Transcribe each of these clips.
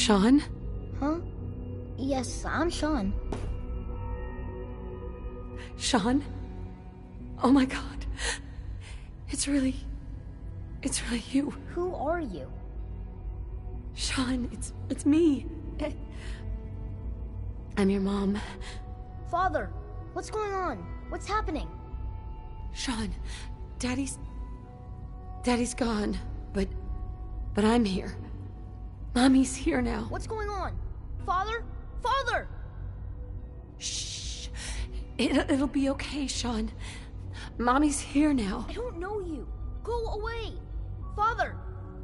Sean? Huh? Yes, I'm Sean. Sean? Oh my god. It's really you. Who are you? Sean, it's me. I'm your mom. Father, what's going on? What's happening? Sean, Daddy's gone, but I'm here. Mommy's here now. What's going on? Father? Father! Shh. It'll be okay, Sean. Mommy's here now. I don't know you. Go away. Father!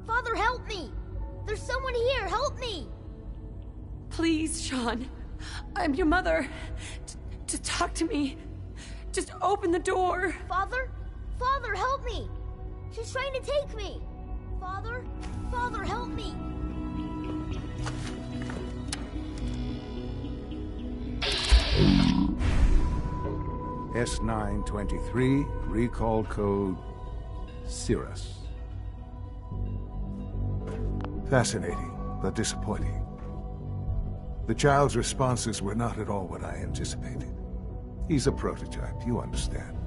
Father, help me! There's someone here, help me! Please, Sean. I'm your mother. To talk to me. Just open the door. Father? Father, help me! She's trying to take me! Father? Father, help me! S923, recall code Cirrus. Fascinating, but disappointing. The child's responses were not at all what I anticipated. He's a prototype, you understand.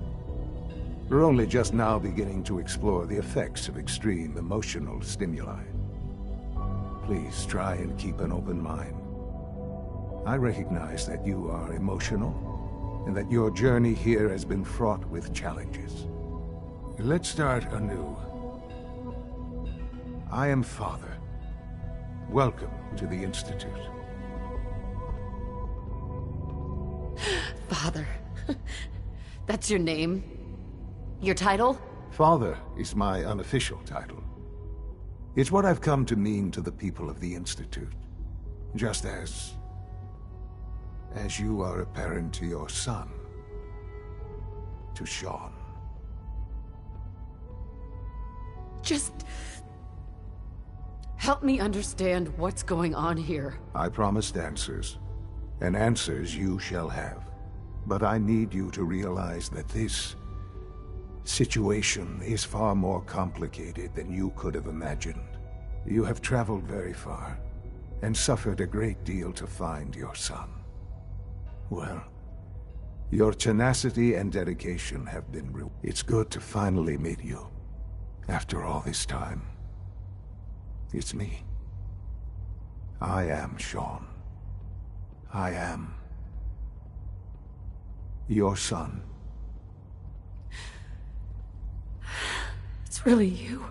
We're only just now beginning to explore the effects of extreme emotional stimuli. Please try and keep an open mind. I recognize that you are emotional, and that your journey here has been fraught with challenges. Let's start anew. I am Father. Welcome to the Institute. Father. That's your name? Your title? Father is my unofficial title. It's what I've come to mean to the people of the Institute. Just as you are a parent to your son, to Sean. Just help me understand what's going on here. I promised answers, and answers you shall have. But I need you to realize that this situation is far more complicated than you could have imagined. You have traveled very far, and suffered a great deal to find your son. Well, your tenacity and dedication have been It's good to finally meet you. After all this time. It's me. I am Sean. I am your son. It's really you.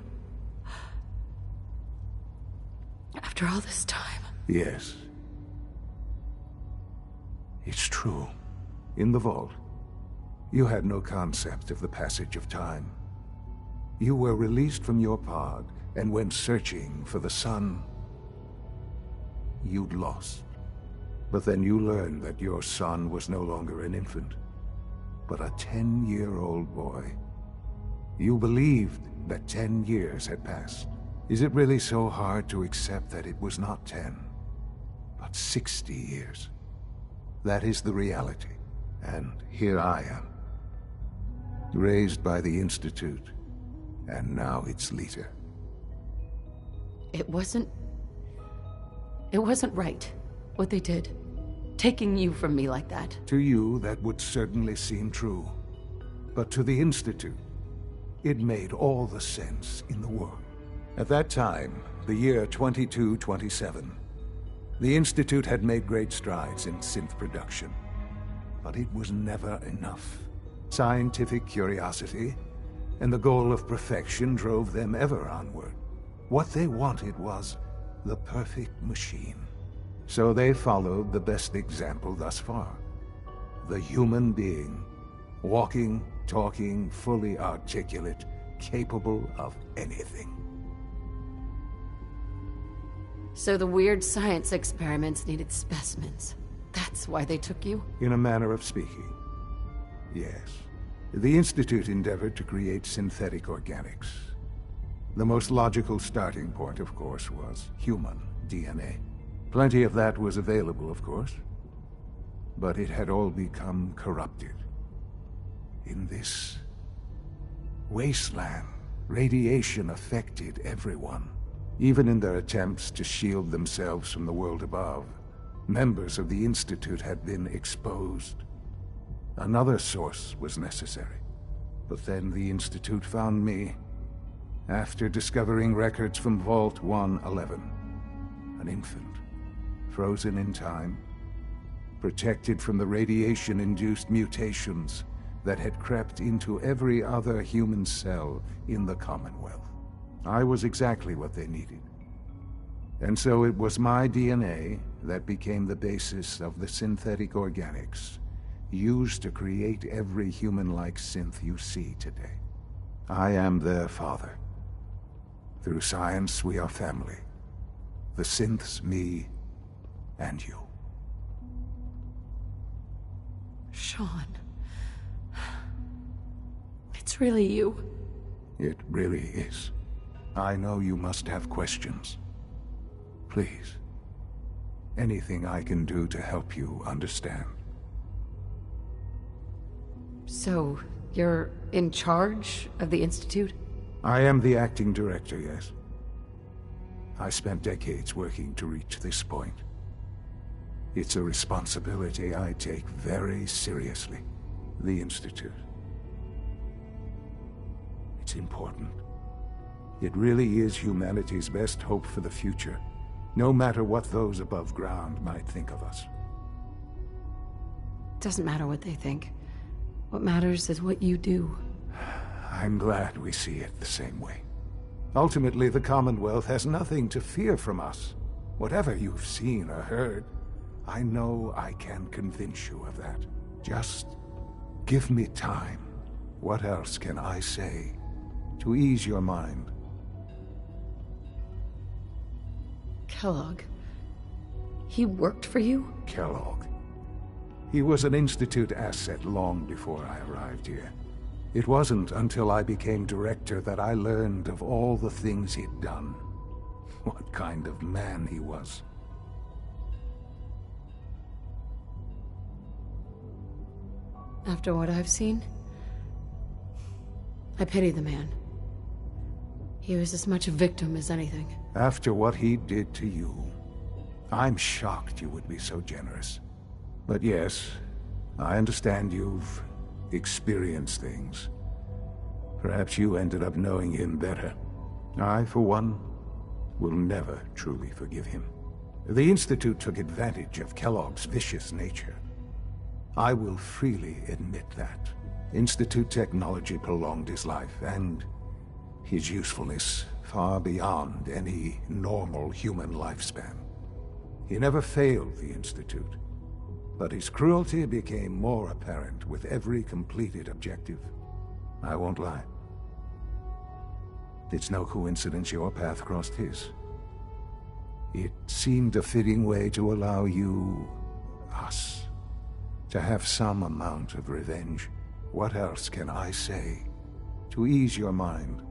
After all this time. Yes. It's true. In the vault, you had no concept of the passage of time. You were released from your pod and went searching for the son you'd lost. But then you learned that your son was no longer an infant, but a 10-year-old boy. You believed that 10 years had passed. Is it really so hard to accept that it was not 10, but 60 years? That is the reality, and here I am. Raised by the Institute, and now its leader. It wasn't right, what they did. Taking you from me like that. To you, that would certainly seem true. But to the Institute, it made all the sense in the world. At that time, the year 2227, the Institute had made great strides in synth production. But it was never enough. Scientific curiosity and the goal of perfection drove them ever onward. What they wanted was the perfect machine. So they followed the best example thus far. The human being. Walking, talking, fully articulate, capable of anything. So the weird science experiments needed specimens. That's why they took you? In a manner of speaking, yes. The Institute endeavored to create synthetic organics. The most logical starting point, of course, was human DNA. Plenty of that was available, of course. But it had all become corrupted. In this wasteland, radiation affected everyone. Even in their attempts to shield themselves from the world above, members of the Institute had been exposed. Another source was necessary. But then the Institute found me, after discovering records from Vault 111. An infant, frozen in time, protected from the radiation-induced mutations that had crept into every other human cell in the Commonwealth. I was exactly what they needed. And so it was my DNA that became the basis of the synthetic organics used to create every human-like synth you see today. I am their father. Through science, we are family. The synths, me, and you. Sean. It's really you. It really is. I know you must have questions. Please. Anything I can do to help you understand. So, you're in charge of the Institute? I am the acting director, yes. I spent decades working to reach this point. It's a responsibility I take very seriously. The Institute. It's important. It really is humanity's best hope for the future, no matter what those above ground might think of us. Doesn't matter what they think. What matters is what you do. I'm glad we see it the same way. Ultimately, the Commonwealth has nothing to fear from us. Whatever you've seen or heard, I know I can convince you of that. Just give me time. What else can I say to ease your mind? Kellogg. He worked for you? Kellogg. He was an Institute asset long before I arrived here. It wasn't until I became director that I learned of all the things he'd done. What kind of man he was. After what I've seen, I pity the man. He was as much a victim as anything. After what he did to you, I'm shocked you would be so generous. But yes, I understand you've experienced things. Perhaps you ended up knowing him better. I, for one, will never truly forgive him. The Institute took advantage of Kellogg's vicious nature. I will freely admit that. Institute technology prolonged his life, and his usefulness far beyond any normal human lifespan. He never failed the Institute, but his cruelty became more apparent with every completed objective. I won't lie. It's no coincidence your path crossed his. It seemed a fitting way to allow you, us, to have some amount of revenge. What else can I say to ease your mind?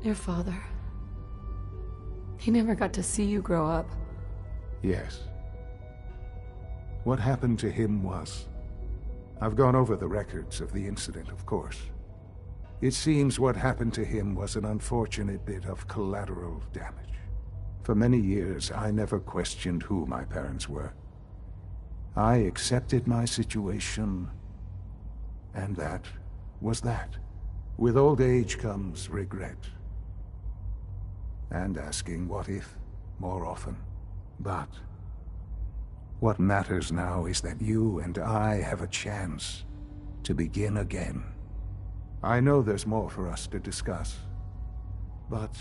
Your father. He never got to see you grow up. Yes. What happened to him was... I've gone over the records of the incident, of course. It seems what happened to him was an unfortunate bit of collateral damage. For many years, I never questioned who my parents were. I accepted my situation, and that was that. With old age comes regret. And asking what if more often. But what matters now is that you and I have a chance to begin again. I know there's more for us to discuss, but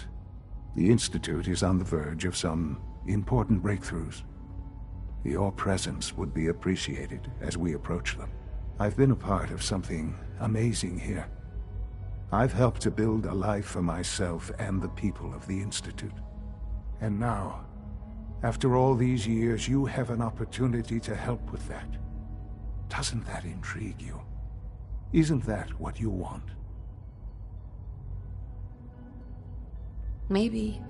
the Institute is on the verge of some important breakthroughs. Your presence would be appreciated as we approach them. I've been a part of something amazing here. I've helped to build a life for myself and the people of the Institute. And now, after all these years, you have an opportunity to help with that. Doesn't that intrigue you? Isn't that what you want? Maybe.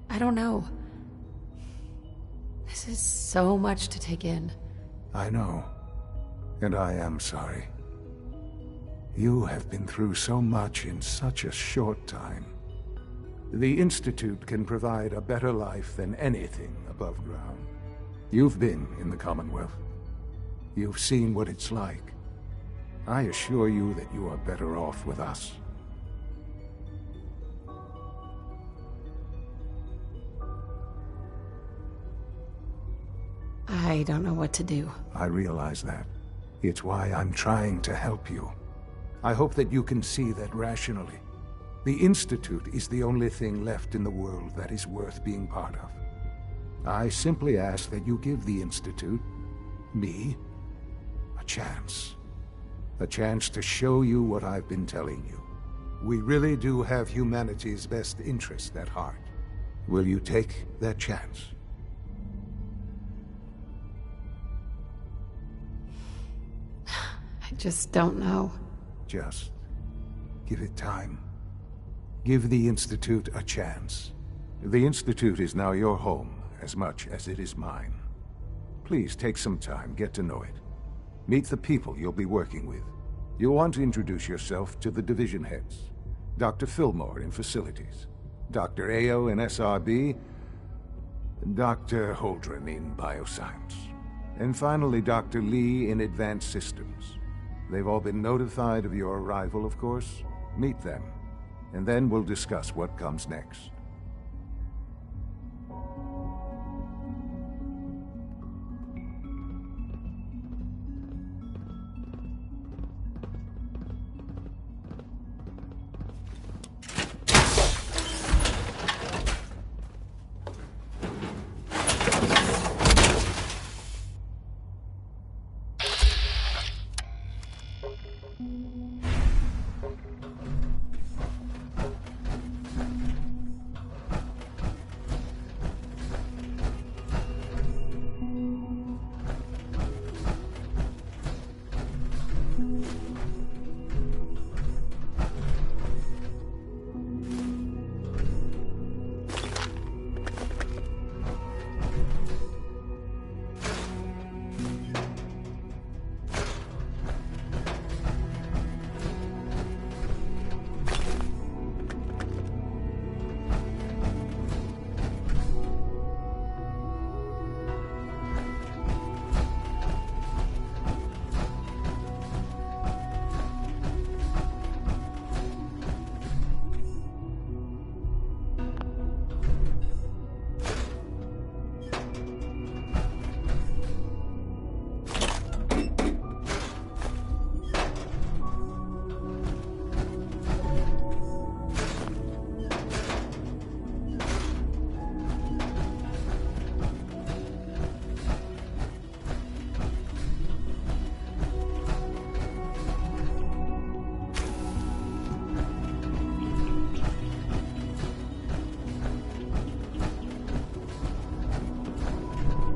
I don't know. This is so much to take in. I know. And I am sorry. You have been through so much in such a short time. The Institute can provide a better life than anything above ground. You've been in the Commonwealth. You've seen what it's like. I assure you that you are better off with us. I don't know what to do. I realize that. It's why I'm trying to help you. I hope that you can see that rationally. The Institute is the only thing left in the world that is worth being part of. I simply ask that you give the Institute, me, a chance. A chance to show you what I've been telling you. We really do have humanity's best interest at heart. Will you take that chance? I just don't know. Just give it time. Give the Institute a chance. The Institute is now your home as much as it is mine. Please take some time, get to know it. Meet the people you'll be working with. You'll want to introduce yourself to the division heads. Dr. Fillmore in Facilities, Dr. Ayo in SRB, Dr. Holdren in Bioscience, and finally Dr. Lee in Advanced Systems. They've all been notified of your arrival, of course. Meet them, and then we'll discuss what comes next.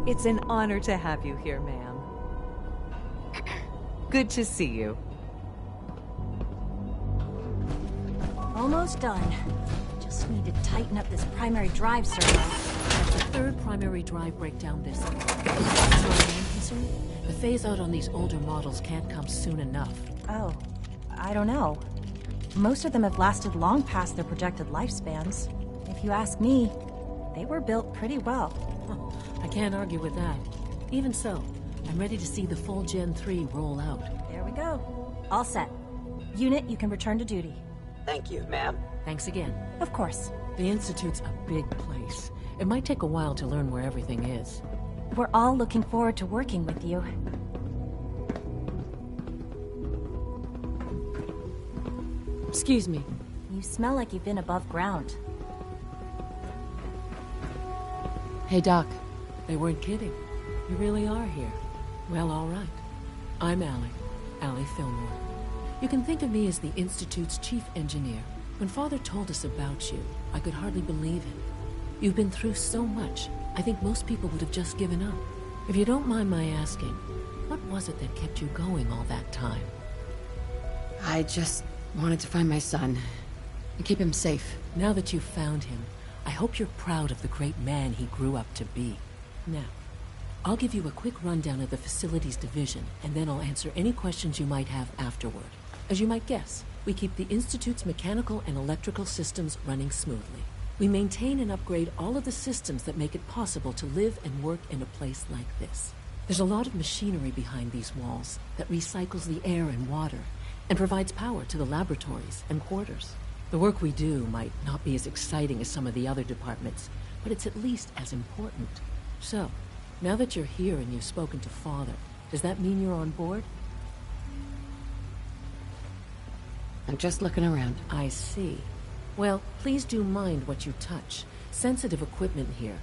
It's an honor to have you here, ma'am. Good to see you. Almost done. Just need to tighten up this primary drive servo. That's the third primary drive breakdown this year. As far as I'm concerned, the phase-out on these older models can't come soon enough. Oh, I don't know. Most of them have lasted long past their projected lifespans. If you ask me, they were built pretty well. I can't argue with that. Even so, I'm ready to see the full Gen 3 roll out. There we go. All set. Unit, you can return to duty. Thank you, ma'am. Thanks again. Of course. The Institute's a big place. It might take a while to learn where everything is. We're all looking forward to working with you. Excuse me. You smell like you've been above ground. Hey, Doc. They weren't kidding. You really are here. Well, all right. I'm Allie Fillmore. You can think of me as the Institute's chief engineer. When Father told us about you, I could hardly believe it. You've been through so much, I think most people would have just given up. If you don't mind my asking, what was it that kept you going all that time? I just wanted to find my son and keep him safe. Now that you've found him, I hope you're proud of the great man he grew up to be. Now, I'll give you a quick rundown of the Facilities Division, and then I'll answer any questions you might have afterward. As you might guess, we keep the Institute's mechanical and electrical systems running smoothly. We maintain and upgrade all of the systems that make it possible to live and work in a place like this. There's a lot of machinery behind these walls that recycles the air and water and provides power to the laboratories and quarters. The work we do might not be as exciting as some of the other departments, but it's at least as important. So, now that you're here and you've spoken to Father, does that mean you're on board? I'm just looking around. I see. Well, please do mind what you touch. Sensitive equipment here,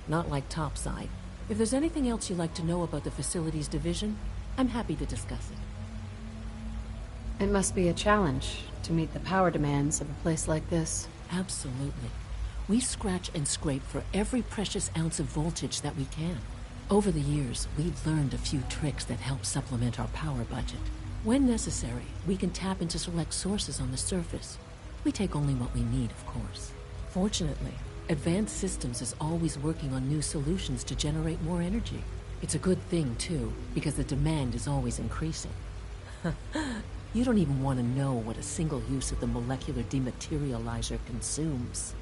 not like topside. If there's anything else you'd like to know about the facilities division, I'm happy to discuss it. It must be a challenge to meet the power demands of a place like this. Absolutely. We scratch and scrape for every precious ounce of voltage that we can. Over the years, we've learned a few tricks that help supplement our power budget. When necessary, we can tap into select sources on the surface. We take only what we need, of course. Fortunately, Advanced Systems is always working on new solutions to generate more energy. It's a good thing, too, because the demand is always increasing. You don't even want to know what a single use of the molecular dematerializer consumes.